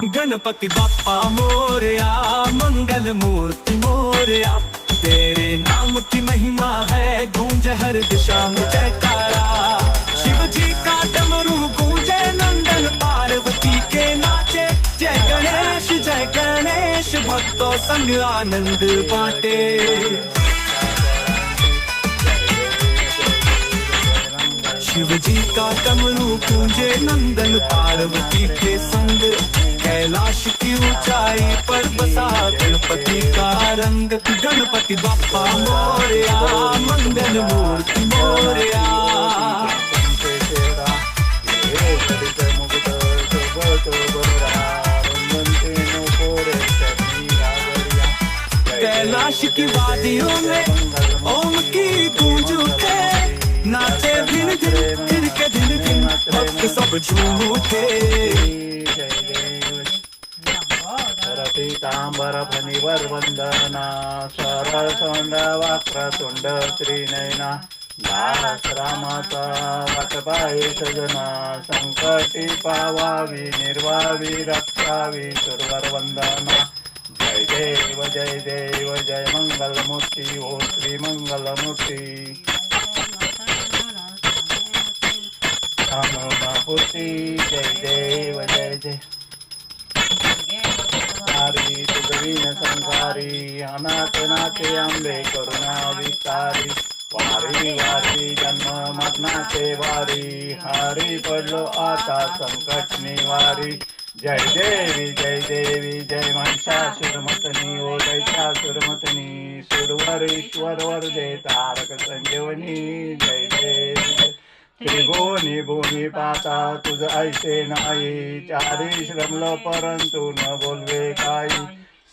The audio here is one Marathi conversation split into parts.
गणपति बाप्पा मोरया, मंगल मूर्ति मोरया। तेरे नाम की महिमा है, गूंजे हर दिशा में जयकारा। शिव जी का डमरू गूंजे, नंदन पार्वती के नाचे। जय गणेश भक्तों संग आनंद बांटे। शिव जी का डमरू गूंजे, नंदन पार्वती के संग। कैलाश की ऊंचाई पर बसा गणपति का रंग। गणपति बाप्पा मोरया, मंगल मूर्ति मोरया। कैलाश की वादियों में ओम की गूंज उठे। नाचे दिन दिन दिन के दिन दिन, भक्त सब झूम उठे। पीतांबर फणिवर वंदना, सरळ सोंड वक्रतुंड त्रिनयना। दास रामाचा वाटपाये सजना, संकटी पावावी निर्वावी रक्षावी सुरवर वंदना। जय देव जय देव जय मंगलमूर्ती, ओ श्री मंगलमूर्ती। पूर्ती जय देव जय जय। नारी तुझवीन संसारी, अनाथ नाथे आंबे करुणा विस्तारी। वारी वारी जन्म मरणाचे वारी, हरी पडलो आता संकट निवारी। जय देवी जय महिषासुरमर्दिनी, ओ दैत्यासुरमर्दिनी। सुरवर ईश्वर वरदे तारक संजीवनी। जय देवी त्रिभुवनी भूमी पाता, तुझ ऐसे नाही। चारी श्रमलो परंतु न बोलवे काही।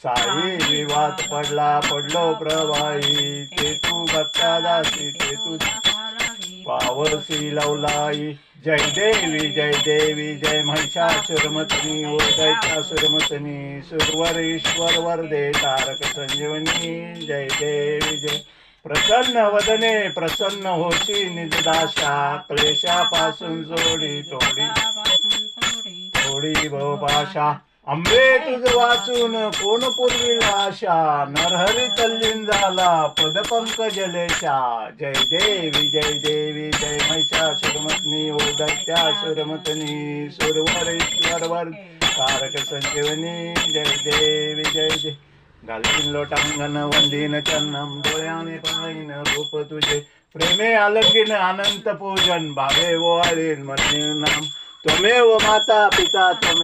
साई विवाद पडलो प्रवाही। ते तू भक्ता दासी, ते तू पावसी लवलाई। जय देवी जय महिषासुरमर्दिनी, ओ दैत्यासुरमर्दिनी। सुरवर ईश्वर वरदे तारक संजीवनी। जय देवी जय। प्रसन्न वदने प्रसन्न होशी, निजदाशा क्लेशापासून जोडी थोडी भाषा। अंबे तुझ वाचून कोण पुरविल आशा, नरहरी तल्लीन झाला पदपंकज लेशा। जय देवी जय महिषासुरमर्दिनी, ओ दैत्यासुरमर्दिनी। सुरवर वर तारक संजीवनी। जय देवी जय। घालीन लोटांगण वंदीन चन्नम, डोळ्याने पाहीन रूप तुझे। प्रेमे आलंगीन अनंत पूजन, भावे ओवाळीन मनीर नाम। त्वमेव माता पिता त्वमेव